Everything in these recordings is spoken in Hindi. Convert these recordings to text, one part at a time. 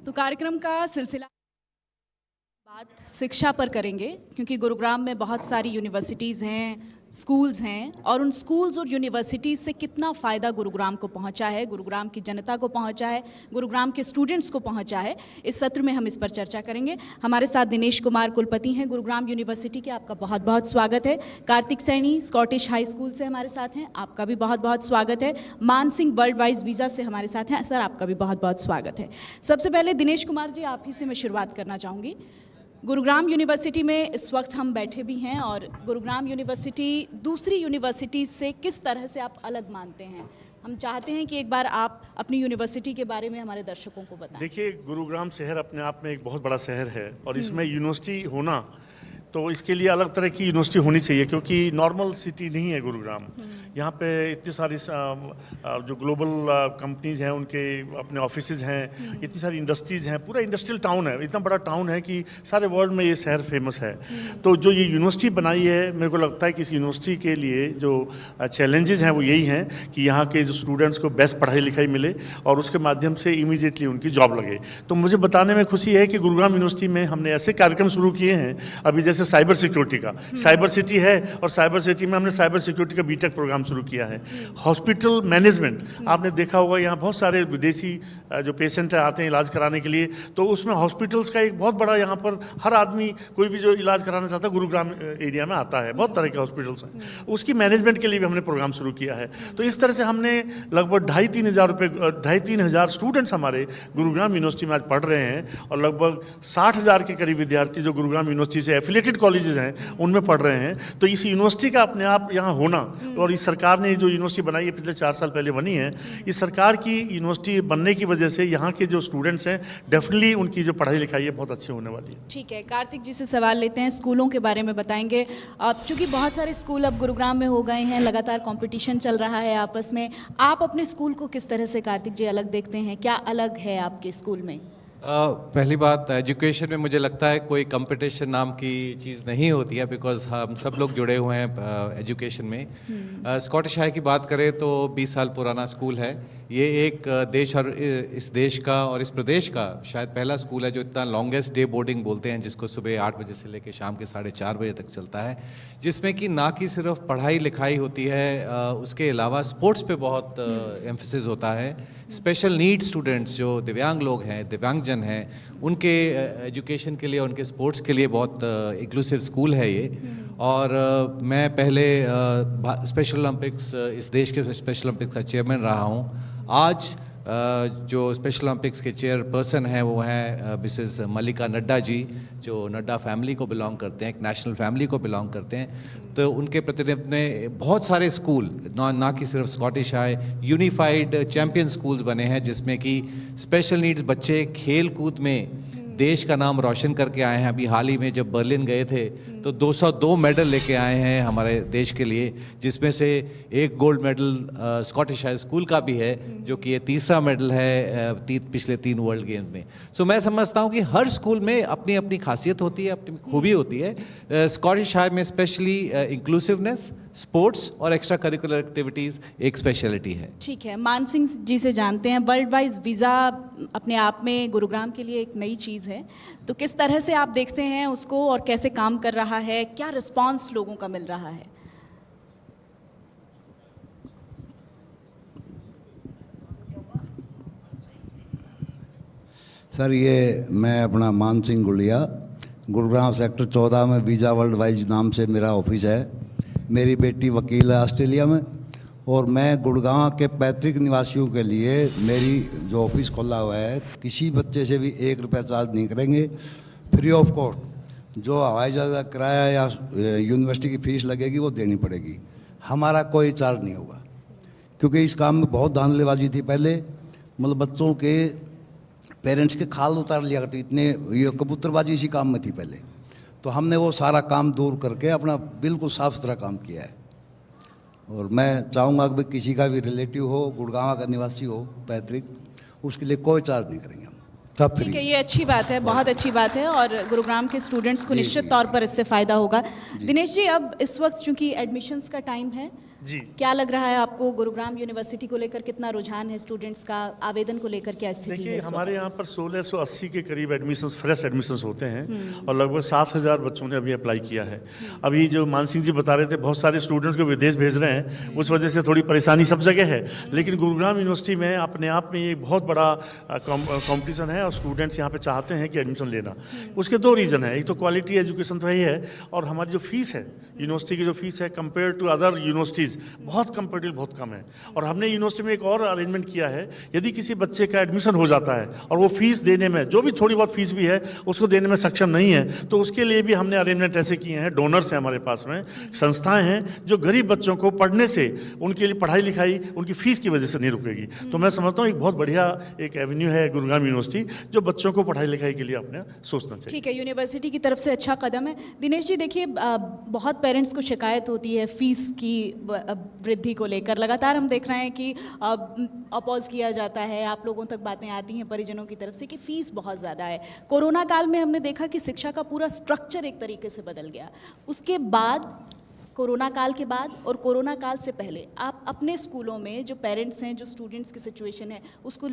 तो कार्यक्रम का सिलसिला बात शिक्षा पर करेंगे, क्योंकि गुरुग्राम में बहुत सारी यूनिवर्सिटीज़ हैं, स्कूल्स हैं, और उन स्कूल्स और यूनिवर्सिटीज़ से कितना फ़ायदा गुरुग्राम को पहुंचा है, गुरुग्राम की जनता को पहुंचा है, गुरुग्राम के स्टूडेंट्स को पहुंचा है। इस सत्र में हम इस पर चर्चा करेंगे। हमारे साथ दिनेश कुमार कुलपति हैं गुरुग्राम यूनिवर्सिटी के, आपका बहुत बहुत स्वागत है। Kartik Saini Scottish high school से हमारे साथ हैं, आपका भी बहुत बहुत स्वागत है। मान सिंह वर्ल्ड वाइज वीज़ा से हमारे साथ हैं, सर आपका भी बहुत बहुत स्वागत है। सबसे पहले दिनेश कुमार जी, आप ही से मैं शुरुआत करना चाहूँगी। गुरुग्राम यूनिवर्सिटी में इस वक्त हम बैठे भी हैं, और गुरुग्राम यूनिवर्सिटी दूसरी यूनिवर्सिटी से किस तरह से आप अलग मानते हैं? हम चाहते हैं कि एक बार आप अपनी यूनिवर्सिटी के बारे में हमारे दर्शकों को बताएं। देखिए, गुरुग्राम शहर अपने आप में एक बहुत बड़ा शहर है, और इसमें यूनिवर्सिटी होना, तो इसके लिए अलग तरह की यूनिवर्सिटी होनी चाहिए, क्योंकि नॉर्मल सिटी नहीं है गुरुग्राम। यहाँ पे इतनी सारी जो ग्लोबल कंपनीज हैं उनके अपने ऑफिसेज हैं, इतनी सारी इंडस्ट्रीज हैं, पूरा इंडस्ट्रियल टाउन है, इतना बड़ा टाउन है कि सारे वर्ल्ड में ये शहर फेमस है। तो जो ये यूनिवर्सिटी बनाई है, मेरे को लगता है कि इस यूनिवर्सिटी के लिए जो चैलेंजेस हैं वो यही हैं कि यहाँ के जो स्टूडेंट्स को बेस्ट पढ़ाई लिखाई मिले और उसके माध्यम से इमीडिएटली उनकी जॉब लगे। तो मुझे बताने में खुशी है कि गुरुग्राम यूनिवर्सिटी में हमने ऐसे कार्यक्रम शुरू किए हैं, अभी जैसे साइबर सिक्योरिटी का, साइबर सिटी है, और साइबर सिटी में हमने साइबर सिक्योरिटी का बीटेक प्रोग्राम शुरू किया है। हॉस्पिटल मैनेजमेंट, आपने देखा होगा यहाँ बहुत सारे विदेशी जो पेशेंट आते हैं इलाज कराने के लिए, तो उसमें हॉस्पिटल्स का एक बहुत बड़ा, यहाँ पर हर आदमी कोई भी जो इलाज कराना चाहता है गुरुग्राम एरिया में आता है, बहुत तरह के हॉस्पिटल्स हैं, उसकी मैनेजमेंट के लिए भी हमने प्रोग्राम शुरू किया है। तो इस तरह से हमने लगभग 2,500 स्टूडेंट्स हमारे गुरुग्राम यूनिवर्सिटी में आज पढ़ रहे हैं, और लगभग 60,000 के करीब विद्यार्थी जो गुरुग्राम यूनिवर्सिटी से एफिलेटेड कॉलेजेस हैं उनमें पढ़ रहे हैं। तो इस यूनिवर्सिटी का अपने आप यहाँ होना, और इस सरकार ने जो यूनिवर्सिटी बनाई है पिछले 4 साल पहले बनी है, इस सरकार की यूनिवर्सिटी बनने की वजह से यहाँ के जो स्टूडेंट्स हैं डेफिनेटली उनकी जो पढ़ाई लिखाई है बहुत अच्छी होने वाली है। ठीक है, कार्तिक जी से सवाल लेते हैं, स्कूलों के बारे में बताएंगे। अब चूंकि बहुत सारे स्कूल अब गुरुग्राम में हो गए हैं, लगातार कंपटीशन चल रहा है आपस में, आप अपने स्कूल को किस तरह से कार्तिक जी अलग देखते हैं? क्या अलग है आपके स्कूल में? पहली बात, एजुकेशन में मुझे लगता है कोई कंपटीशन नाम की चीज़ नहीं होती है, बिकॉज हम सब लोग जुड़े हुए हैं एजुकेशन में। स्कॉटिश हाई की बात करें तो 20 साल पुराना स्कूल है। ये एक देश और इस देश का और इस प्रदेश का शायद पहला स्कूल है जो इतना लॉन्गेस्ट डे बोर्डिंग बोलते हैं, जिसको सुबह 8 बजे से लेकर शाम के 4:30 बजे तक चलता है, जिसमें कि ना कि सिर्फ पढ़ाई लिखाई होती है, उसके अलावा स्पोर्ट्स पे बहुत एम्फेसिस होता है। स्पेशल नीड स्टूडेंट्स जो दिव्यांग लोग हैं, दिव्यांगजन हैं, उनके एजुकेशन के लिए, उनके स्पोर्ट्स के लिए बहुत इंक्लूसिव स्कूल है ये। और मैं पहले स्पेशल ओलंपिक्स, इस देश के स्पेशल ओलंपिक्स का चेयरमैन रहा हूँ। आज जो स्पेशल ओलंपिक्स के चेयरपर्सन हैं वो हैं मिसेस मल्लिका नड्डा जी, जो नड्डा फैमिली को बिलोंग करते हैं, एक नेशनल फैमिली को बिलोंग करते हैं। तो उनके प्रतिनिधित्व में बहुत सारे स्कूल, ना कि सिर्फ Scottish high, unified champion schools बने हैं, जिसमें कि स्पेशल नीड्स बच्चे खेल कूद में देश का नाम रोशन करके आए हैं। अभी हाल ही में जब बर्लिन गए थे तो 202 मेडल लेके आए हैं हमारे देश के लिए, जिसमें से एक gold medal Scottish high school का भी है, जो कि ये तीसरा मेडल है पिछले 3 वर्ल्ड गेम्स में। सो मैं समझता हूँ कि हर स्कूल में अपनी अपनी खासियत होती है, अपनी खूबी होती है। स्कॉटिश हाई में स्पेशली इंक्लूसिवनेस, स्पोर्ट्स और एक्स्ट्रा करिकुलर एक्टिविटीज़ एक स्पेशलिटी है। ठीक है, मान सिंह जी से जानते हैं, वर्ल्ड वाइज वीज़ा अपने आप में गुरुग्राम के लिए एक नई चीज़ है, तो किस तरह से आप देखते हैं उसको और कैसे काम कर रहा है, क्या रिस्पांस लोगों का मिल रहा है? सर, ये मैं अपना मान सिंह गुलिया, गुरुग्राम सेक्टर 14 में वीज़ा वर्ल्ड वाइज नाम से मेरा ऑफिस है। मेरी बेटी वकील है ऑस्ट्रेलिया में, और मैं गुड़गांव के पैतृक निवासियों के लिए मेरी जो ऑफिस खोला हुआ है, किसी बच्चे से भी 1 रुपया चार्ज नहीं करेंगे, फ्री ऑफ कॉस्ट। जो हवाई जहाज़ का किराया या यूनिवर्सिटी की फ़ीस लगेगी वो देनी पड़ेगी, हमारा कोई चार्ज नहीं होगा। क्योंकि इस काम में बहुत धांधलीबाजी थी पहले, मतलब बच्चों के पेरेंट्स के खाल उतार लिया करते, इतने ये कबूतरबाजी इसी काम में थी पहले। तो हमने वो सारा काम दूर करके अपना बिल्कुल साफ़ सुथरा काम किया है। और मैं चाहूँगा कि किसी का भी रिलेटिव हो, गुड़गांव का निवासी हो पैतृक, उसके लिए कोई चार्ज नहीं करेंगे हम। सब ठीक है, फ्री। ये अच्छी बात है, बहुत अच्छी बात है और गुरुग्राम के स्टूडेंट्स को निश्चित तौर पर इससे फ़ायदा होगा। दिनेश जी, अब इस वक्त चूंकि एडमिशन्स का टाइम है, जी क्या लग रहा है आपको गुरुग्राम यूनिवर्सिटी को लेकर कितना रुझान है स्टूडेंट्स का, आवेदन को लेकर क्या स्थिति है देखिए, इस वक्त? हमारे यहाँ पर 1680 के करीब एडमिशन्स, फ्रेश एडमिशन्स होते हैं और लगभग 7000 बच्चों ने अभी अप्लाई किया है। अभी जो मान सिंह जी बता रहे थे, बहुत सारे स्टूडेंट्स को विदेश भेज रहे हैं, उस वजह से थोड़ी परेशानी सब जगह है। लेकिन गुरुग्राम यूनिवर्सिटी में अपने आप में ये बहुत बड़ा कंपटीशन है और स्टूडेंट्स यहाँ पे चाहते हैं कि एडमिशन लेना। उसके दो रीज़न है, एक तो क्वालिटी एजुकेशन तो वही है, और हमारी जो फीस है यूनिवर्सिटी की, जो फीस है कंपेयर टू अदर यूनिवर्सिटीज़ बहुत कंपेरेटिव बहुत कम है। और हमने यूनिवर्सिटी में एक और अरेंजमेंट किया है, यदि किसी बच्चे का एडमिशन हो जाता है और वो फीस देने में, जो भी थोड़ी बहुत फीस भी है उसको देने में सक्षम नहीं है, तो उसके लिए भी हमने अरेंजमेंट ऐसे किए हैं। डोनर्स हैं हमारे पास में, संस्थाएं हैं जो गरीब बच्चों को पढ़ने से, उनके लिए पढ़ाई लिखाई उनकी फीस की वजह से नहीं रुकेगी। तो मैं समझता हूँ एक बहुत बढ़िया एक एवेन्यू है गुरुग्राम यूनिवर्सिटी, जो बच्चों को पढ़ाई लिखाई के लिए अपने सोचना चाहिए। ठीक है, यूनिवर्सिटी की तरफ से अच्छा कदम है। दिनेश जी देखिए, बहुत पेरेंट्स को शिकायत होती है फीस की वृद्धि को लेकर। लगातार हम देख रहे हैं कि अपोज किया जाता है, आप लोगों तक बातें आती हैं परिजनों की तरफ से कि फीस बहुत ज़्यादा है। कोरोना काल में हमने देखा कि शिक्षा का पूरा स्ट्रक्चर एक तरीके से बदल गया। उसके बाद, कोरोना काल के बाद और कोरोना काल से पहले, आप अपने स्कूलों में जो पेरेंट्स हैं, जो स्टूडेंट्स की सिचुएशन है, उसको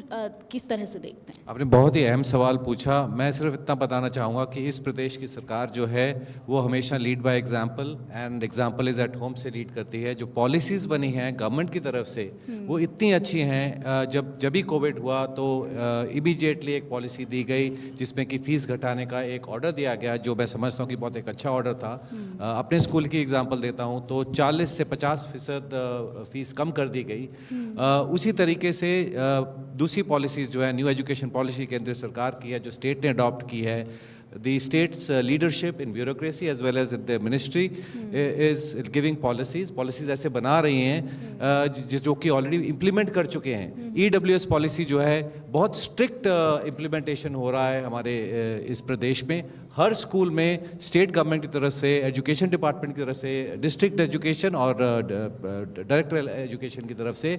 किस तरह से देखते हैं? आपने बहुत ही अहम सवाल पूछा। मैं सिर्फ इतना बताना चाहूँगा कि इस प्रदेश की सरकार जो है वो हमेशा lead by example, and example is at home से लीड करती है। जो पॉलिसीज़ बनी हैं गवर्नमेंट की तरफ से वो इतनी अच्छी हैं। जब भी कोविड हुआ तो इमीडिएटली एक पॉलिसी दी गई जिसमें कि फ़ीस घटाने का एक ऑर्डर दिया गया, जो मैं समझता हूँ कि बहुत एक अच्छा ऑर्डर था। अपने स्कूल की एग्जाम्पल देता हूँ तो 40 से 50% फीस कम कर दी गई। उसी तरीके से दूसरी पॉलिसीज़ जो है, न्यू एजुकेशन पॉलिसी केंद्र सरकार की है, जो स्टेट ने अडॉप्ट की है। The state's leadership in bureaucracy as well as in the ministry is giving policies ऐसे बना रही हैं जो कि ऑलरेडी इम्प्लीमेंट कर चुके हैं। EWS पॉलिसी जो है बहुत स्ट्रिक्ट इम्प्लीमेंटेशन हो रहा है हमारे इस प्रदेश में। हर स्कूल में स्टेट गवर्नमेंट की तरफ से, एजुकेशन डिपार्टमेंट की तरफ से, डिस्ट्रिक्ट एजुकेशन और डायरेक्टर एजुकेशन की तरफ से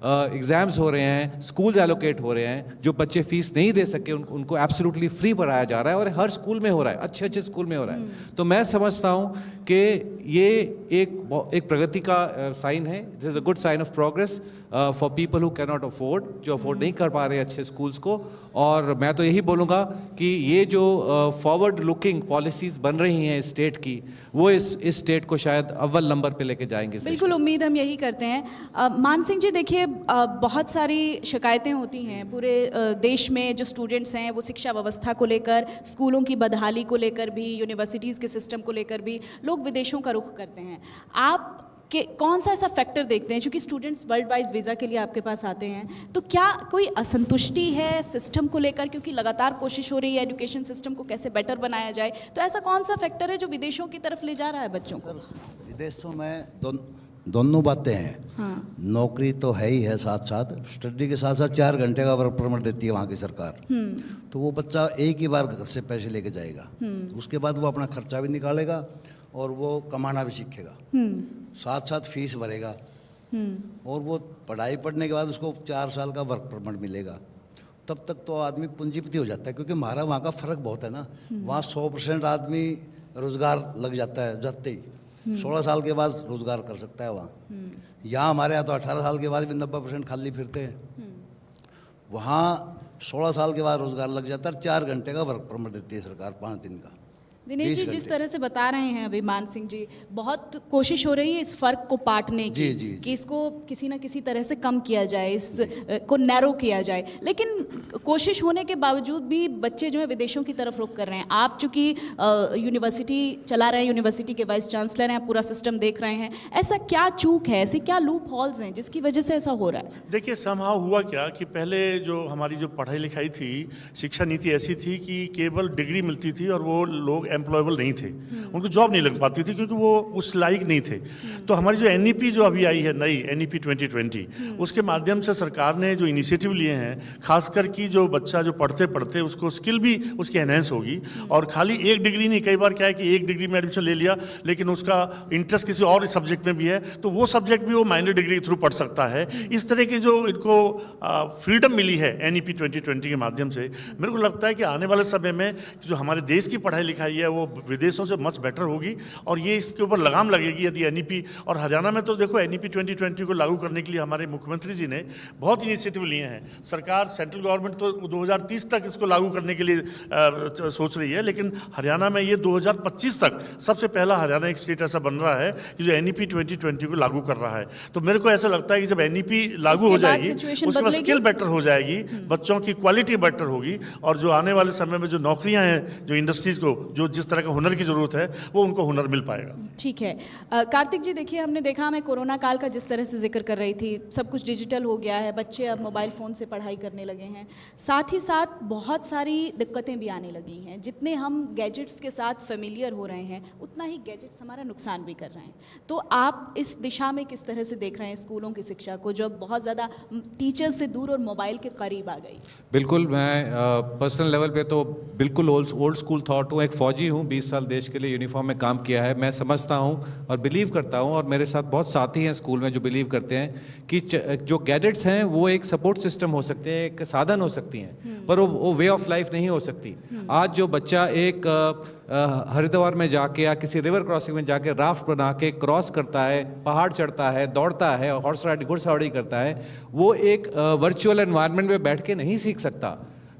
एग्ज़ाम्स हो रहे हैं, स्कूल्स एलोकेट हो रहे हैं। जो बच्चे फीस नहीं दे सके उनको एब्सोल्युटली फ्री पढ़ाया जा रहा है और हर स्कूल में हो रहा है, अच्छे अच्छे स्कूल में हो रहा है। तो मैं समझता हूँ कि ये एक प्रगति का साइन है। This is a good sign of progress for people who can not afford, जो अफोर्ड नहीं कर पा रहे अच्छे स्कूल्स को। और मैं तो यही बोलूँगा कि ये जो फॉरवर्ड लुकिंग पॉलिसीज़ बन रही हैं स्टेट की, वो इस स्टेट को शायद अव्वल नंबर पे लेके जाएंगे। बिल्कुल, उम्मीद हम यही करते हैं। मान सिंह जी देखिए, बहुत सारी शिकायतें होती हैं पूरे देश में। जो स्टूडेंट्स हैं वो शिक्षा व्यवस्था को लेकर, स्कूलों की बदहाली को लेकर भी, यूनिवर्सिटीज़ के सिस्टम को लेकर भी लोग विदेशों का रुख करते हैं। आप कि कौन सा ऐसा फैक्टर देखते हैं, क्योंकि स्टूडेंट्स वर्ल्ड वाइज वीज़ा के लिए आपके पास आते हैं, तो क्या कोई असंतुष्टि है सिस्टम को लेकर, क्योंकि लगातार कोशिश हो रही है एजुकेशन सिस्टम को कैसे बेटर बनाया जाए, तो ऐसा कौन सा फैक्टर है जो विदेशों की तरफ ले जा रहा है बच्चों को? विदेशों में दोनों बातें हैं। हाँ। नौकरी तो है ही है, साथ साथ स्टडी के साथ साथ 4 घंटे का वर्क परमिट देती है वहाँ की सरकार। तो वो बच्चा एक ही बार घर से पैसे लेके जाएगा, उसके बाद वो अपना खर्चा भी निकालेगा और वो कमाना भी सीखेगा, साथ साथ फीस भरेगा, और वो पढ़ाई पढ़ने के बाद उसको 4 साल का वर्क परमिट मिलेगा। तब तक तो आदमी पूंजीपति हो जाता है, क्योंकि हमारा वहाँ का फ़र्क बहुत है ना। वहाँ 100% आदमी रोज़गार लग जाता है जाते ही, 16 साल के बाद रोज़गार कर सकता है वहाँ। यहाँ हमारे यहाँ तो 18 साल के बाद भी 90% खाली फिरते हैं। वहाँ 16 साल के बाद रोज़गार लग जाता है। 4 घंटे का वर्क परमिट देती है सरकार, 5 दिन का। दिनेश जी, जिस तरह से बता रहे हैं अभी मान सिंह जी, बहुत कोशिश हो रही है इस फर्क को पाटने की, जी। कि इसको किसी ना किसी तरह से कम किया जाए, इस को नैरो किया जाए। लेकिन कोशिश होने के बावजूद भी बच्चे जो है विदेशों की तरफ रुख कर रहे हैं। आप चूंकि यूनिवर्सिटी चला रहे हैं, यूनिवर्सिटी के वाइस चांसलर हैं, पूरा सिस्टम देख रहे हैं, ऐसा क्या चूक है, ऐसे क्या लूप हॉल्स हैं जिसकी वजह से ऐसा हो रहा है? देखिए, समहाउ हुआ क्या कि पहले जो हमारी जो पढ़ाई लिखाई थी, शिक्षा नीति ऐसी थी कि केवल डिग्री मिलती थी और वो लोग एम्प्लॉयबल नहीं थे, उनको जॉब नहीं लग पाती थी क्योंकि वो उस लायक नहीं थे। तो हमारी जो एनईपी जो अभी आई है नई एनईपी 2020, उसके माध्यम से सरकार ने जो इनिशिएटिव लिए हैं, खासकर कि जो बच्चा जो पढ़ते पढ़ते उसको स्किल भी उसकी एनहेंस होगी, और खाली एक डिग्री नहीं, कई बार क्या है कि एक डिग्री में एडमिशन ले लिया लेकिन उसका इंटरेस्ट किसी और सब्जेक्ट में भी है तो वो सब्जेक्ट भी वो माइनर डिग्री के थ्रू पढ़ सकता है। इस तरह की जो इनको फ्रीडम मिली है एनईपी 2020 के माध्यम से, मेरे को लगता है कि आने वाले समय में जो हमारे देश की पढ़ाई लिखाई है वो विदेशों से मच बेटर होगी, और ये इसके ऊपर लगाम लगेगी यदि एनईपी। और हरियाणा में तो देखो एनईपी 2020 को लागू करने के लिए हमारे मुख्यमंत्री जी ने बहुत इनिशिएटिव लिए हैं। सरकार सेंट्रल गवर्नमेंट तो 2030 तक इसको लागू करने के लिए सोच रही है, लेकिन हरियाणा में ये 2025 तक सबसे पहला हरियाणा एक स्टेट ऐसा बन रहा है कि जो एनईपी 2020 को लागू कर रहा है। तो मेरे को ऐसा लगता है कि जब एनईपी लागू हो जाएगी उसके बाद स्किल बेटर हो जाएगी, बच्चों की क्वालिटी बेटर होगी, और जो आने वाले समय में जो नौकरियां हैं, जो इंडस्ट्रीज को जो जिस तरह का हुनर की जरूरत है वो उनको हुनर मिल पाएगा। ठीक है। कार्तिक जी, देखिए हमने देखा, मैं कोरोना काल का जिस तरह से जिक्र कर रही थी, सब कुछ डिजिटल हो गया है, बच्चे अब मोबाइल फ़ोन से पढ़ाई करने लगे हैं, साथ ही साथ बहुत सारी दिक्कतें भी आने लगी हैं। जितने हम गैजेट्स के साथ फेमिलियर हो रहे हैं उतना ही गैजेट्स हमारा नुकसान भी कर रहे हैं। तो आप इस दिशा में किस तरह से देख रहे हैं स्कूलों की शिक्षा को, जो बहुत ज़्यादा टीचर्स से दूर और मोबाइल के करीब आ गई? बिल्कुल, मैं पर्सनल लेवल पे तो बिल्कुल ओल्ड स्कूल थॉट हूँ। एक फ़ौजी हूँ, 20 साल देश के लिए यूनिफॉर्म में काम किया है। मैं समझता हूँ और बिलीव करता हूँ, और मेरे साथ बहुत साथी हैं स्कूल में जो बिलीव करते हैं कि जो गैजेट्स हैं वो एक सपोर्ट सिस्टम हो सकते हैं, एक साधन हो सकती हैं, पर वो वे ऑफ लाइफ नहीं हो सकती। आज जो बच्चा एक हरिद्वार में जाके या किसी रिवर क्रॉसिंग में जाके राफ्ट बना के क्रॉस करता है, पहाड़ चढ़ता है, दौड़ता है, हॉर्स राइडिंग घुड़सवारी करता है, वो एक वर्चुअल एनवायरनमेंट में बैठ के नहीं सीख सकता।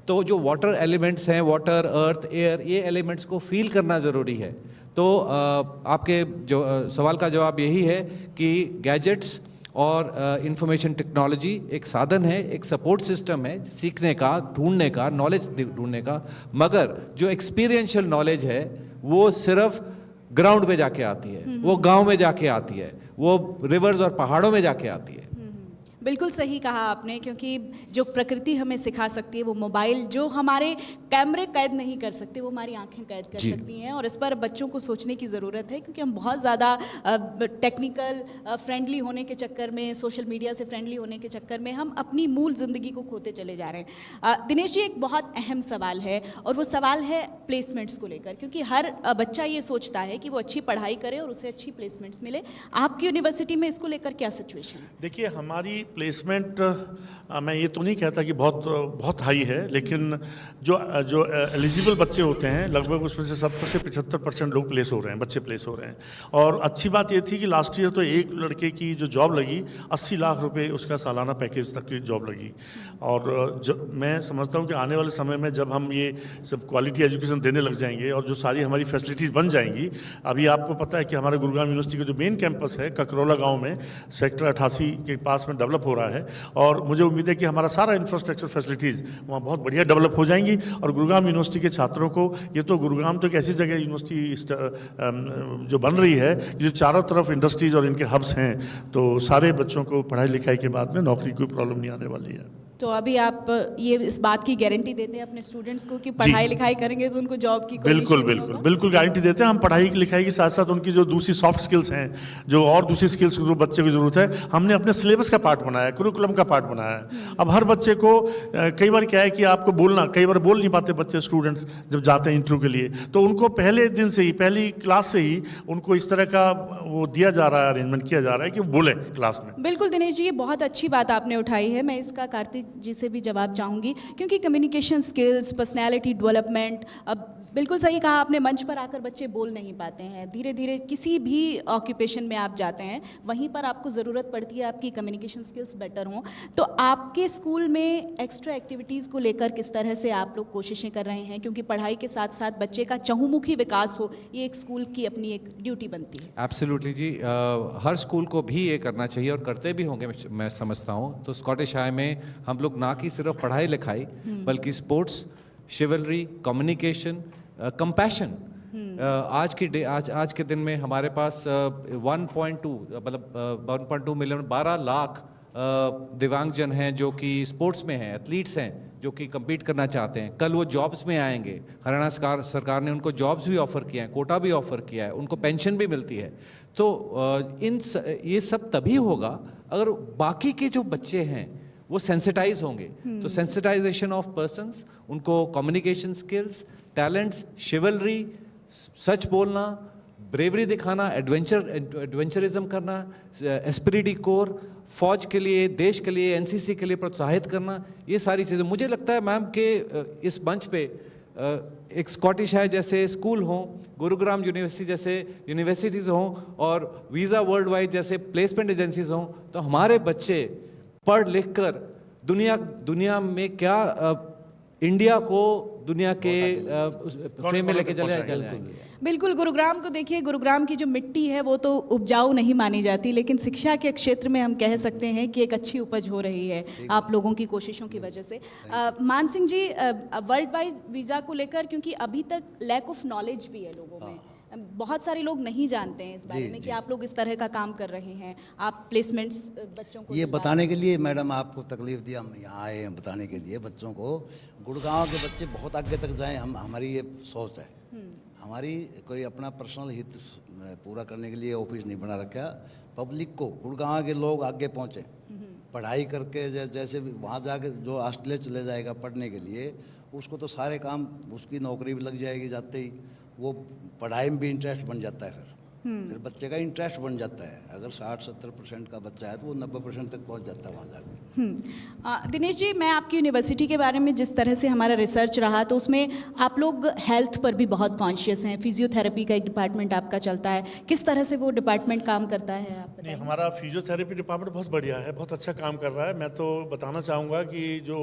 तो जो वाटर एलिमेंट्स हैं, वाटर, अर्थ, एयर, ये एलिमेंट्स को फील करना ज़रूरी है। तो आपके जो सवाल का जवाब यही है कि गैजेट्स और इंफॉर्मेशन टेक्नोलॉजी एक साधन है, एक सपोर्ट सिस्टम है सीखने का, ढूंढने का, नॉलेज ढूंढने का, मगर जो एक्सपीरियंशियल नॉलेज है वो सिर्फ ग्राउंड पे जाके आती है, वो गांव में जाके आती है, वो रिवर्स और पहाड़ों में जाके आती है। बिल्कुल सही कहा आपने, क्योंकि जो प्रकृति हमें सिखा सकती है वो मोबाइल, जो हमारे कैमरे कैद नहीं कर सकते, वो हमारी आंखें कैद कर सकती हैं। और इस पर बच्चों को सोचने की ज़रूरत है, क्योंकि हम बहुत ज़्यादा टेक्निकल फ्रेंडली होने के चक्कर में, सोशल मीडिया से फ्रेंडली होने के चक्कर में हम अपनी मूल ज़िंदगी को खोते चले जा रहे हैं। दिनेश जी, एक बहुत अहम सवाल है, और वो सवाल है प्लेसमेंट्स को लेकर, क्योंकि हर बच्चा ये सोचता है कि वो अच्छी पढ़ाई करे और उसे अच्छी प्लेसमेंट्स मिले। आपकी यूनिवर्सिटी में इसको लेकर क्या सिचुएशन है? देखिए, हमारी प्लेसमेंट मैं ये तो नहीं कहता कि बहुत हाई है, लेकिन जो एलिजिबल बच्चे होते हैं लगभग उसमें से 70 से 75% लोग प्लेस हो रहे हैं, बच्चे प्लेस हो रहे हैं। और अच्छी बात ये थी कि लास्ट ईयर तो एक लड़के की जो जॉब लगी 80 लाख रुपए उसका सालाना पैकेज तक की जॉब लगी। और मैं समझता हूँ कि आने वाले समय में जब हम ये सब क्वालिटी एजुकेशन देने लग जाएंगे और जो सारी हमारी फैसिलिटीज़ बन जाएंगी, अभी आपको पता है कि हमारे गुरुग्राम यूनिवर्सिटी का जो मेन कैंपस है ककरौला गाँव में सेक्टर 88 के पास में डेवलप हो रहा है, और मुझे उम्मीद है कि हमारा सारा इंफ्रास्ट्रक्चर फैसिलिटीज़ वहाँ बहुत बढ़िया डेवलप हो जाएंगी। और गुरुग्राम यूनिवर्सिटी के छात्रों को, ये तो गुरुग्राम तो एक ऐसी जगह यूनिवर्सिटी जो बन रही है जो चारों तरफ इंडस्ट्रीज़ और इनके हब्स हैं, तो सारे बच्चों को पढ़ाई लिखाई के बाद में नौकरी कोई प्रॉब्लम नहीं आने वाली है। तो अभी आप ये इस बात की गारंटी देते हैं अपने स्टूडेंट्स को कि पढ़ाई लिखाई करेंगे तो उनको जॉब की कोई बिल्कुल इश्यू नहीं बिल्कुल होगा? बिल्कुल गारंटी देते हैं। हम पढ़ाई लिखाई के साथ साथ उनकी जो दूसरी सॉफ्ट स्किल्स हैं, जो और दूसरी स्किल्स को बच्चे को ज़रूरत है, हमने अपने सिलेबस का पार्ट बनाया है, करिकुलम का पार्ट बनाया है। अब हर बच्चे को कई बार क्या है कि आपको बोलना, कई बार बोल नहीं पाते बच्चे, स्टूडेंट्स जब जाते हैं इंटरव्यू के लिए, तो उनको पहले दिन से ही, पहली क्लास से ही उनको इस तरह का वो दिया जा रहा है, अरेंजमेंट किया जा रहा है कि वो बोले क्लास में। बिल्कुल दिनेश जी, ये बहुत अच्छी बात आपने उठाई है। मैं इसका कार्तिक जी से भी जवाब चाहूँगी, क्योंकि कम्युनिकेशन स्किल्स, पर्सनैलिटी डेवलपमेंट, अब बिल्कुल सही कहा आपने, मंच पर आकर बच्चे बोल नहीं पाते हैं। धीरे धीरे किसी भी ऑक्यूपेशन में आप जाते हैं, वहीं पर आपको ज़रूरत पड़ती है आपकी कम्युनिकेशन स्किल्स बेटर हों। तो आपके स्कूल में एक्स्ट्रा एक्टिविटीज़ को लेकर किस तरह से आप लोग कोशिशें कर रहे हैं, क्योंकि पढ़ाई के साथ साथ बच्चे का चहुमुखी विकास हो, ये एक स्कूल की अपनी एक ड्यूटी बनती है। एब्सोल्युटली जी, हर स्कूल को भी ये करना चाहिए और करते भी होंगे, मैं समझता हूँ। तो स्कॉटिश हाई में हम लोग ना कि सिर्फ पढ़ाई लिखाई, बल्कि स्पोर्ट्स, शिवलरी, कम्युनिकेशन, कंपैशन, आज के दिन में हमारे पास 1.2 मिलियन 12 लाख दिव्यांगजन हैं जो कि स्पोर्ट्स में हैं, एथलीट्स हैं, जो कि compete करना चाहते हैं, कल वो जॉब्स में आएंगे। हरियाणा सरकार ने उनको जॉब्स भी ऑफर किया है, कोटा भी ऑफर किया है, उनको पेंशन भी मिलती है। तो ये सब तभी होगा अगर बाकी के जो बच्चे हैं वो सेंसिटाइज होंगे। तो सेंसिटाइजेशन ऑफ पर्सन्स, उनको कम्युनिकेशन स्किल्स, टैलेंट्स, शिवलरी, सच बोलना, ब्रेवरी दिखाना, एडवेंचरिज्म करना, एस्पिरिट डी कोर, फौज के लिए, देश के लिए, एनसीसी के लिए प्रोत्साहित करना, ये सारी चीज़ें मुझे लगता है मैम के इस मंच पे एक स्कॉटिश है जैसे स्कूल हों, गुरुग्राम यूनिवर्सिटी जैसे यूनिवर्सिटीज़ हों और वीज़ा वर्ल्ड वाइड जैसे प्लेसमेंट एजेंसीज हों, तो हमारे बच्चे पढ़ लिख कर दुनिया में क्या इंडिया को दुनिया के फ्रेम में लेके चले जाएंगे। बिल्कुल, गुरुग्राम को देखिए, गुरुग्राम की जो मिट्टी है वो तो उपजाऊ नहीं मानी जाती, लेकिन शिक्षा के क्षेत्र में हम कह सकते हैं कि एक अच्छी उपज हो रही है आप लोगों की कोशिशों की वजह से। मान Singh ji, world wide visa को लेकर, क्योंकि अभी तक लैक ऑफ नॉलेज भी है लोगों में, बहुत सारे लोग नहीं जानते हैं इस बारे में कि आप लोग इस तरह का काम कर रहे हैं, आप प्लेसमेंट्स बच्चों को ये बताने के लिए मैडम आपको तकलीफ दी, हम यहाँ आए हैं बताने के लिए बच्चों को। गुड़गांव के बच्चे बहुत आगे तक जाएं, हमारी ये सोच है। हमारी कोई अपना पर्सनल हित पूरा करने के लिए ऑफिस नहीं बना रखा, पब्लिक को, गुड़गांव के लोग आगे पहुँचे पढ़ाई करके। जैसे वहाँ जाके जो ऑस्ट्रेलिया चले जाएगा पढ़ने के लिए, उसको तो सारे काम, उसकी नौकरी भी लग जाएगी जाते ही, वो पढ़ाई में भी इंटरेस्ट बन जाता है। फिर बच्चे का इंटरेस्ट बन जाता है। अगर 60-70% का बच्चा है तो वो 90% तक पहुंच जाता है वहाँ जाके। दिनेश जी, मैं आपकी यूनिवर्सिटी के बारे में जिस तरह से हमारा रिसर्च रहा, तो उसमें आप लोग हेल्थ पर भी बहुत कॉन्शियस हैं। फिजियोथेरेपी का एक डिपार्टमेंट आपका चलता है, किस तरह से वो डिपार्टमेंट काम करता है आप बताइए। नहीं, हमारा फिजियोथेरेपी डिपार्टमेंट बहुत बढ़िया है, बहुत अच्छा काम कर रहा है। मैं तो बताना चाहूँगा कि जो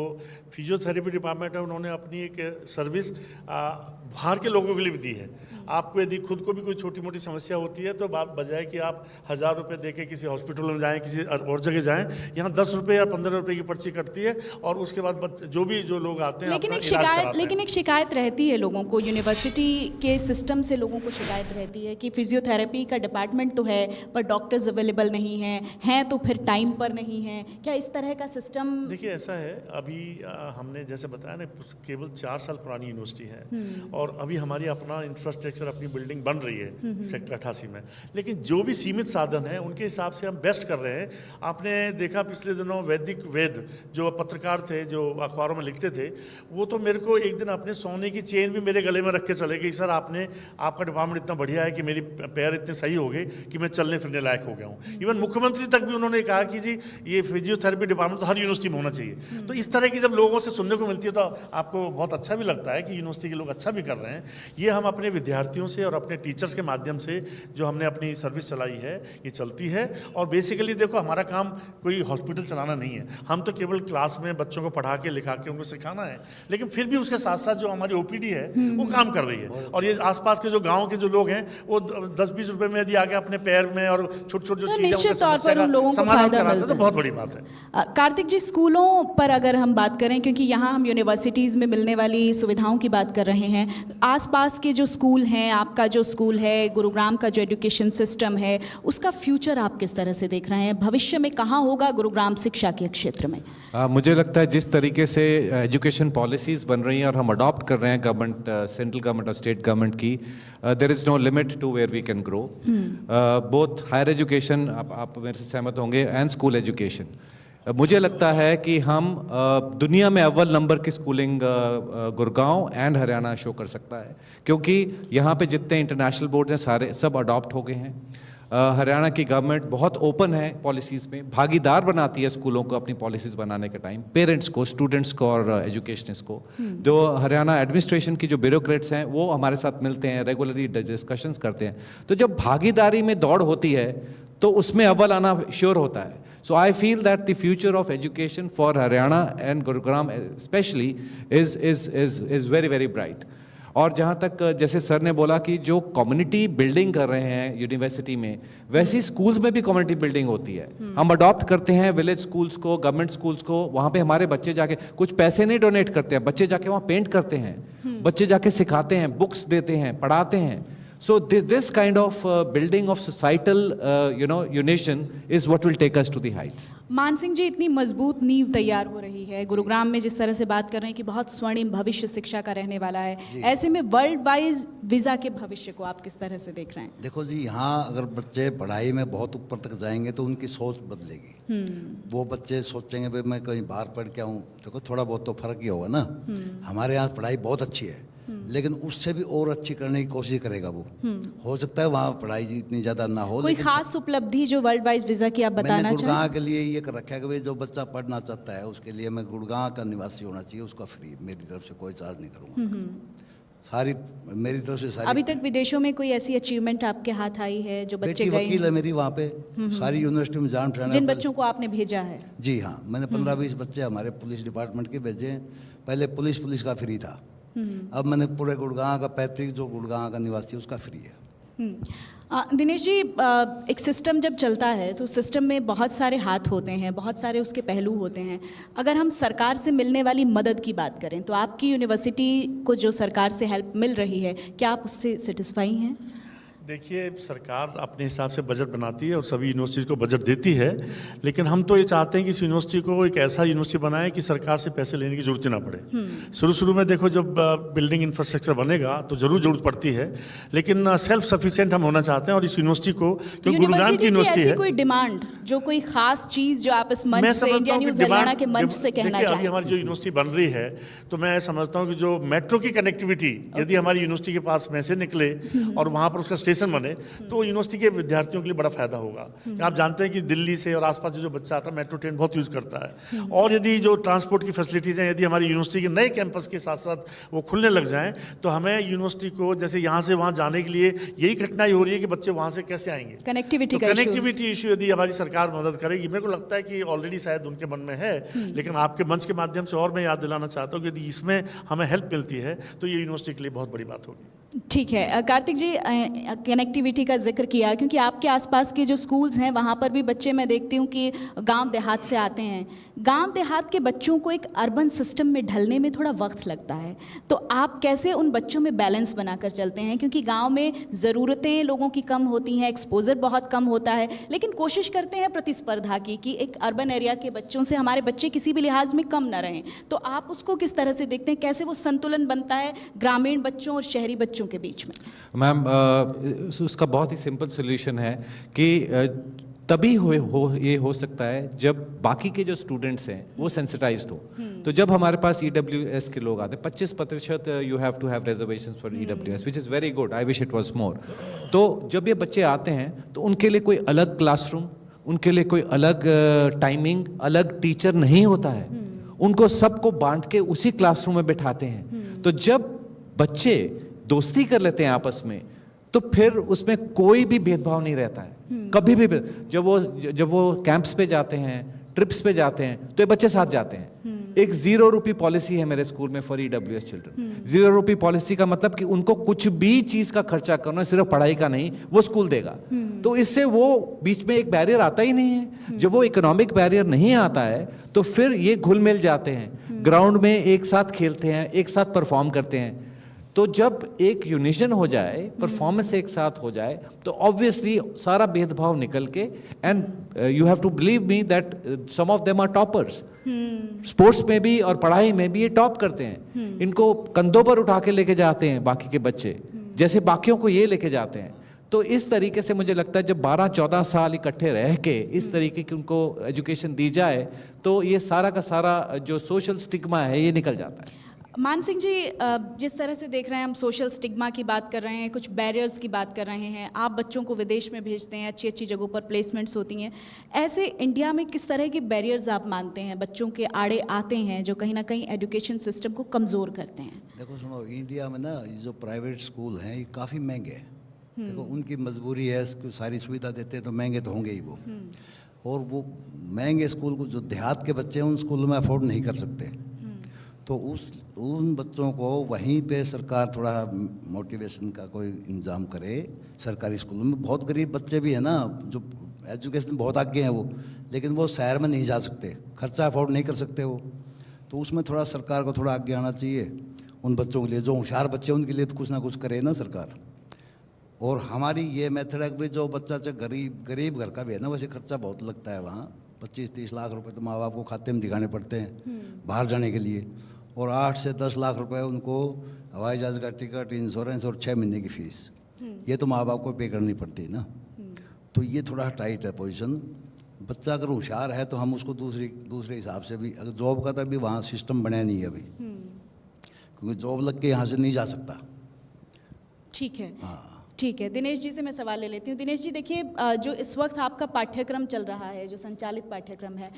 फिजियोथेरेपी डिपार्टमेंट है उन्होंने अपनी एक सर्विस बाहर के लोगों के लिए भी दी है। आपको यदि खुद को भी कोई छोटी मोटी समस्या होती है तो बात बजाय कि आप 1000 रुपये दे के किसी हॉस्पिटल में जाएं, किसी और जगह जाएं, यहाँ 10 रुपये या 15 रुपये की पर्ची कटती है और उसके बाद जो लोग आते हैं लेकिन एक शिकायत रहती है लोगों को, यूनिवर्सिटी के सिस्टम से लोगों को शिकायत रहती है कि फिजियोथेरेपी का डिपार्टमेंट तो है पर डॉक्टर्स अवेलेबल नहीं हैं तो फिर टाइम पर नहीं हैं। क्या इस तरह का सिस्टम? देखिए, ऐसा है, अभी हमने जैसे बताया ना, केवल 4 साल पुरानी यूनिवर्सिटी है और अभी हमारी अपना इंफ्रास्ट्रक्चर, अपनी बिल्डिंग बन रही है सेक्टर 88 में, लेकिन जो भी सीमित साधन है उनके हिसाब से हम बेस्ट कर रहे हैं। आपने देखा पिछले दिनों वैदिक वेद जो पत्रकार थे, जो अखबारों में लिखते थे, वो तो मेरे को एक दिन अपने सोने की चेन भी मेरे गले में रख के चले गए, सर आपका डिपार्टमेंट इतना बढ़िया है कि मेरी पैर इतने सही हो गए कि मैं चलने फिरने लायक हो गया हूँ। इवन मुख्यमंत्री तक भी उन्होंने कहा कि जी ये फिजियोथेरेपी डिपार्टमेंट तो हर यूनिवर्सिटी में होना चाहिए। तो इस तरह की जब लोगों से सुनने को मिलती है तो आपको बहुत अच्छा भी लगता है कि यूनिवर्सिटी के लोग अच्छा भी कर रहे हैं। ये हम अपने विद्यार्थियों से और अपने टीचर्स के माध्यम से जो हमने अपनी सर्विस चलाई है ये चलती है। और बेसिकली देखो, हमारा काम कोई हॉस्पिटल चलाना नहीं है, हम तो केवल क्लास में बच्चों को पढ़ा के लिखा के उनको सिखाना है, लेकिन फिर भी उसके साथ साथ जो हमारी ओपीडी है वो काम कर रही है। और ये आसपास के जो गाँव के जो लोग हैं वो 10-20 रुपए में यदि आके अपने पैर में और छोटे-छोटे जो निश्चित तौर पर उन लोगों को फायदा मिलता है, तो बहुत बड़ी बात है। कार्तिक जी, स्कूलों पर अगर हम बात करें, क्योंकि यहाँ हम यूनिवर्सिटीज़ में मिलने वाली सुविधाओं की बात कर रहे हैं, आसपास के जो स्कूल हैं, आपका जो स्कूल है, गुरुग्राम का जो एजुकेशन सिस्टम है, उसका फ्यूचर आप किस तरह से देख रहे हैं? भविष्य में कहाँ होगा गुरुग्राम शिक्षा के क्षेत्र में? मुझे लगता है जिस तरीके से एजुकेशन पॉलिसीज़ बन रही हैं और हम अडॉप्ट कर रहे हैं गवर्नमेंट, सेंट्रल गवर्नमेंट और स्टेट गवर्नमेंट की, there is no limit to where we can grow. Both higher education, आप मेरे से सहमत होंगे, एंड स्कूल एजुकेशन। मुझे लगता है कि हम दुनिया में अव्वल नंबर की schooling Gurgaon and Haryana show कर सकता है, क्योंकि यहाँ पे जितने इंटरनेशनल बोर्ड्स हैं सारे सब अडॉप्ट हो गए हैं। हरियाणा की गवर्नमेंट बहुत ओपन है पॉलिसीज़ में, भागीदार बनाती है स्कूलों को अपनी पॉलिसीज़ बनाने के टाइम, पेरेंट्स को, स्टूडेंट्स को और एजुकेशनिस्ट को। जो हरियाणा एडमिनिस्ट्रेशन की जो ब्यूरोक्रेट्स हैं वो हमारे साथ मिलते हैं, रेगुलरली डिस्कशंस करते हैं। तो जब भागीदारी में दौड़ होती है तो उसमें अव्वल आना श्योर होता है। So I feel that the future of education for Haryana and Gurugram especially is very very bright. और जहाँ तक जैसे सर ने बोला कि जो कम्युनिटी बिल्डिंग कर रहे हैं यूनिवर्सिटी में, वैसी स्कूल्स में भी कम्युनिटी बिल्डिंग होती है। हम अडॉप्ट करते हैं विलेज स्कूल्स को, गवर्नमेंट स्कूल्स को, वहाँ पे हमारे बच्चे जाके कुछ पैसे नहीं डोनेट करते हैं, बच्चे जाके वहाँ पेंट करते हैं, बच्चे जाके सिखाते हैं, बुक्स देते हैं, पढ़ाते हैं। So this kind of building of societal, unison is what will take us to the heights. मान सिंह जी, इतनी मजबूत नींव तैयार हो रही है गुरुग्राम में, जिस तरह से बात कर रहे हैं कि बहुत स्वर्णिम भविष्य शिक्षा का रहने वाला है, ऐसे में वर्ल्ड वाइज वीज़ा के भविष्य को आप किस तरह से देख रहे हैं? देखो जी, यहाँ अगर बच्चे पढ़ाई में बहुत ऊपर तक जाएंगे तो उनकी सोच बदलेगी। वो बच्चे सोचेंगे भाई मैं कहीं बाहर पढ़ के आऊँ, देखो थोड़ा बहुत तो फर्क ही होगा ना। हमारे यहाँ पढ़ाई बहुत अच्छी है, लेकिन उससे भी और अच्छी करने की कोशिश करेगा वो। हो सकता है वहाँ पढ़ाई इतनी ज़्यादा ना हो, कोई खास उपलब्धि जो वर्ल्ड वाइज वीज़ा की आप बताना मैंने चाहें? गुड़गांव के लिए ये कर रखा है कि भाई जो बच्चा पढ़ना चाहता है उसके लिए मैं गुड़गांव का निवासी होना चाहिए, उसका फ्री, मेरी तरफ से कोई चार्ज नहीं करूँगा। सारी मेरी तरफ से सारी। अभी तक विदेशों में कोई ऐसी अचीवमेंट आपके हाथ आई है जो बच्चे बेटी गए वकील है हैं? मेरी वहाँ पे, सारी यूनिवर्सिटी में जान पहचान। जिन बच्चों को आपने भेजा है? जी हाँ, मैंने 15-20 बच्चे हमारे पुलिस डिपार्टमेंट के भेजे हैं। पहले पुलिस का फ्री था, अब मैंने पूरे गुड़गांव का पैतृक जो गुड़गांव का निवासी उसका फ्री है। दिनेश जी, एक सिस्टम जब चलता है तो सिस्टम में बहुत सारे हाथ होते हैं, बहुत सारे उसके पहलू होते हैं। अगर हम सरकार से मिलने वाली मदद की बात करें तो आपकी यूनिवर्सिटी को जो सरकार से हेल्प मिल रही है, क्या आप उससे सेटिस्फाई हैं? देखिए, सरकार अपने हिसाब से बजट बनाती है और सभी यूनिवर्सिटीज़ को बजट देती है, लेकिन हम तो ये चाहते हैं कि इस यूनिवर्सिटी को एक ऐसा यूनिवर्सिटी बनाए कि सरकार से पैसे लेने की जरूरत ही ना पड़े। शुरू में देखो, जब बिल्डिंग इंफ्रास्ट्रक्चर बनेगा तो जरूर जरूरत पड़ती है, लेकिन सेल्फ सफिशिएंट हम होना चाहते हैं। और इस यूनिवर्सिटी को, क्योंकि गुरुग्राम की यूनिवर्सिटी है, कोई डिमांड जो कोई खास चीज़ जो आप इस मंच से, इंडिया न्यूज़ हरियाणा के मंच से कहना चाहते हैं? अभी हमारी जो यूनिवर्सिटी बन रही है, तो मैं समझता हूँ कि जो मेट्रो की कनेक्टिविटी यदि हमारी यूनिवर्सिटी के पास में से निकले और वहाँ पर उसका स्टेशन बने तो यूनिवर्सिटी के विद्यार्थियों के लिए बड़ा फायदा होगा। आप जानते हैं कि दिल्ली से और आसपास से जो बच्चा आता है मेट्रो ट्रेन बहुत यूज़ करता है, और यदि जो ट्रांसपोर्ट की फैसिलिटीज़ हैं, यदि हमारी यूनिवर्सिटी के नए कैंपस के साथ साथ वो खुलने लग जाएं, तो हमें यूनिवर्सिटी को जैसे यहाँ से वहाँ जाने के लिए यही कठिनाई हो रही है कि बच्चे वहाँ से कैसे आएंगे। कनेक्टिविटी इशू यदि हमारी सरकार मदद करेगी, मेरे को लगता है कि ऑलरेडी शायद उनके मन में है, लेकिन आपके मंच के माध्यम से और मैं याद दिलाना चाहता हूँ कि यदि इसमें हमें हेल्प मिलती है तो ये यूनिवर्सिटी के लिए बहुत बड़ी बात होगी। ठीक है कार्तिक जी, कनेक्टिविटी का जिक्र किया क्योंकि आपके आसपास के जो स्कूल्स हैं वहाँ पर भी बच्चे मैं देखती हूँ कि गांव देहात से आते हैं। गांव देहात के बच्चों को एक अर्बन सिस्टम में ढलने में थोड़ा वक्त लगता है, तो आप कैसे उन बच्चों में बैलेंस बनाकर चलते हैं? क्योंकि गांव में ज़रूरतें लोगों की कम होती हैं, एक्सपोजर बहुत कम होता है, लेकिन कोशिश करते हैं प्रतिस्पर्धा की कि एक अर्बन एरिया के बच्चों से हमारे बच्चे किसी भी लिहाज में कम ना रहें। तो आप उसको किस तरह से देखते हैं, कैसे वो संतुलन बनता है ग्रामीण बच्चों और शहरी बच्चों के बीच में? मैम, उसका बहुत ही सिंपल सोल्यूशन है कि तभी ये हो सकता है जब बाकी के जो स्टूडेंट्स हैं वो सेंसिटाइज्ड हो। तो जब हमारे पास EWS के लोग आते हैं, 25% you have to have reservations for EWS, which is very good, I wish it was more. तो जब ये बच्चे आते हैं तो उनके लिए कोई अलग क्लासरूम, उनके लिए कोई अलग टाइमिंग, अलग टीचर नहीं होता है, उनको सबको बांट के उसी क्लासरूम में बैठाते हैं। तो जब बच्चे दोस्ती कर लेते हैं आपस में तो फिर उसमें कोई भी भेदभाव नहीं रहता है कभी भी। जब वो कैंप्स पे जाते हैं, ट्रिप्स पे जाते हैं, तो ये बच्चे साथ जाते हैं। एक 0 रुपी पॉलिसी है मेरे स्कूल में for EWS children. 0 rupee policy का मतलब कि उनको कुछ भी चीज का खर्चा करना, सिर्फ पढ़ाई का नहीं, वो स्कूल देगा। तो इससे वो बीच में एक बैरियर आता ही नहीं है। जब वो इकोनॉमिक बैरियर नहीं आता है तो फिर ये घुल मिल जाते हैं, ग्राउंड में एक साथ खेलते हैं, एक साथ परफॉर्म करते हैं। तो जब एक यूनिशन हो जाए, परफॉर्मेंस एक साथ हो जाए, तो ऑब्वियसली सारा भेदभाव निकल के, and you have to believe me that some of them are toppers. Sports में भी और पढ़ाई में भी ये टॉप करते हैं। इनको कंधों पर उठा के लेके जाते हैं बाकी के बच्चे, जैसे बाकियों को ये लेके जाते हैं। तो इस तरीके से मुझे लगता है जब 12-14 साल इकट्ठे रह के इस तरीके की उनको एजुकेशन दी जाए तो ये सारा का सारा जो सोशल स्टिग्मा है ये निकल जाता है। मान सिंह जी, जिस तरह से देख रहे हैं हम, सोशल स्टिग्मा की बात कर रहे हैं, कुछ बैरियर्स की बात कर रहे हैं, आप बच्चों को विदेश में भेजते हैं, अच्छी अच्छी जगहों पर प्लेसमेंट्स होती हैं, ऐसे इंडिया में किस तरह के बैरियर्स आप मानते हैं बच्चों के आड़े आते हैं जो कहीं ना कहीं एजुकेशन सिस्टम को कमज़ोर करते हैं? देखो सुनो, इंडिया में ना ये जो प्राइवेट स्कूल हैं ये काफ़ी महंगे हैं। देखो उनकी मजबूरी है, सारी सुविधा देते हैं तो महंगे तो होंगे ही वो। और वो महंगे स्कूल को जो देहात के बच्चे हैं उन स्कूलों में अफोर्ड नहीं कर सकते, तो उन बच्चों को वहीं पे सरकार थोड़ा मोटिवेशन का कोई इंतजाम करे। सरकारी स्कूलों में बहुत गरीब बच्चे भी हैं ना, जो एजुकेशन बहुत आगे हैं वो, लेकिन वो शहर में नहीं जा सकते, खर्चा अफोर्ड नहीं कर सकते वो। तो उसमें थोड़ा सरकार को थोड़ा आगे आना चाहिए उन बच्चों के लिए। जो होशियार बच्चे हैं उनके लिए तो कुछ ना कुछ करे ना सरकार। और हमारी ये मेथड है कि जो बच्चा चाहे गरीब घर का भी है ना, वैसे खर्चा बहुत लगता है वहाँ। 25-30 लाख रुपए तो माँ बाप को खाते में दिखाने पड़ते हैं बाहर जाने के लिए, और 8 से 10 लाख रुपए उनको हवाई जहाज़ का टिकट, इंश्योरेंस और 6 महीने की फीस, ये तो माँ बाप को पे करनी पड़ती है ना। तो ये थोड़ा टाइट है पोजीशन। बच्चा अगर होशियार है तो हम उसको दूसरे हिसाब से भी, अगर जॉब का तो अभी वहाँ सिस्टम बना नहीं है अभी, क्योंकि जॉब लग के यहाँ से नहीं जा सकता। ठीक है, हाँ, ठीक है। दिनेश जी से मैं सवाल ले लेती हूँ। दिनेश जी देखिए, जो इस वक्त आपका पाठ्यक्रम चल रहा है, जो संचालित पाठ्यक्रम है,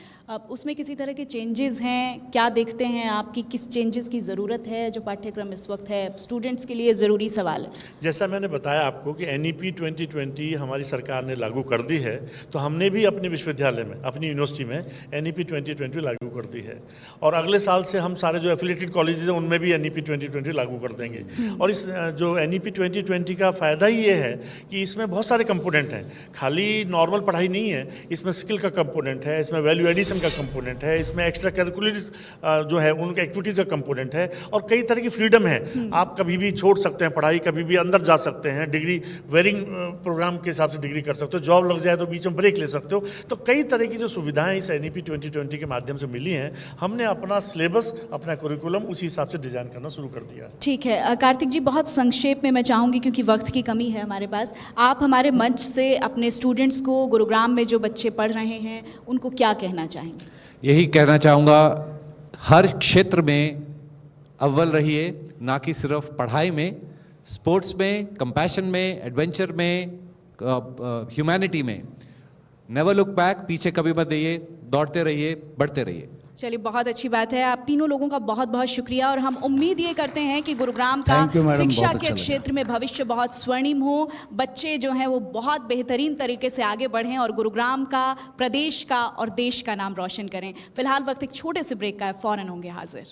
उसमें किसी तरह के चेंजेस हैं? क्या देखते हैं आपकी, किस चेंजेस की ज़रूरत है जो पाठ्यक्रम इस वक्त है स्टूडेंट्स के लिए? ज़रूरी सवाल है। जैसा मैंने बताया आपको कि NEP 2020 हमारी सरकार ने लागू कर दी है, तो हमने भी अपने विश्वविद्यालय में, अपनी यूनिवर्सिटी में NEP 2020 लागू कर दी है, और अगले साल से हम सारे जो एफिलिएटेड कॉलेजेस हैं उनमें भी NEP 2020 लागू कर देंगे। और इस जो NEP 2020 का फ़ायदा ही ये है कि इसमें बहुत सारे कंपोनेंट हैं, खाली नॉर्मल पढ़ाई नहीं है, इसमें स्किल का कंपोनेंट है, इसमें वैल्यू एडिशन का कंपोनेंट है, इसमें एक्स्ट्रा करिकुलर जो है उनके एक्टिविटीज़ का कंपोनेंट है, और कई तरह की फ्रीडम है। आप कभी भी छोड़ सकते हैं पढ़ाई, कभी भी अंदर जा सकते हैं, डिग्री वेरिंग प्रोग्राम के हिसाब से डिग्री कर सकते हो, जॉब लग जाए तो बीच में ब्रेक ले सकते हो। तो कई तरह की जो सुविधाएं इस NEP 2020 के माध्यम से मिली हैं, हमने अपना सिलेबस, अपना करिकुलम उसी हिसाब से डिज़ाइन करना शुरू कर दिया। ठीक है कार्तिक जी, बहुत संक्षेप में मैं चाहूँगी क्योंकि वक्त की कमी है हमारे पास, आप हमारे मंच से अपने स्टूडेंट्स को, गुरुग्राम में जो बच्चे पढ़ रहे हैं, उनको क्या कहना चाहेंगे? यही कहना चाहूँगा, हर क्षेत्र में अव्वल रहिए, ना कि सिर्फ पढ़ाई में, स्पोर्ट्स में, कंपैशन में, एडवेंचर में, ह्यूमैनिटी में। नेवर लुक बैक, पीछे कभी मत जाइए, दौड़ते रहिए, बढ़ते रहिए। चलिए, बहुत अच्छी बात है। आप तीनों लोगों का बहुत बहुत शुक्रिया, और हम उम्मीद ये करते हैं कि गुरुग्राम का Thank you, madam, शिक्षा बहुत के अच्छा क्षेत्र में भविष्य बहुत स्वर्णिम हो, बच्चे जो हैं वो बहुत बेहतरीन तरीके से आगे बढ़ें और गुरुग्राम का, प्रदेश का और देश का नाम रोशन करें। फिलहाल वक्त एक छोटे से ब्रेक का है, फौरन होंगे हाजिर।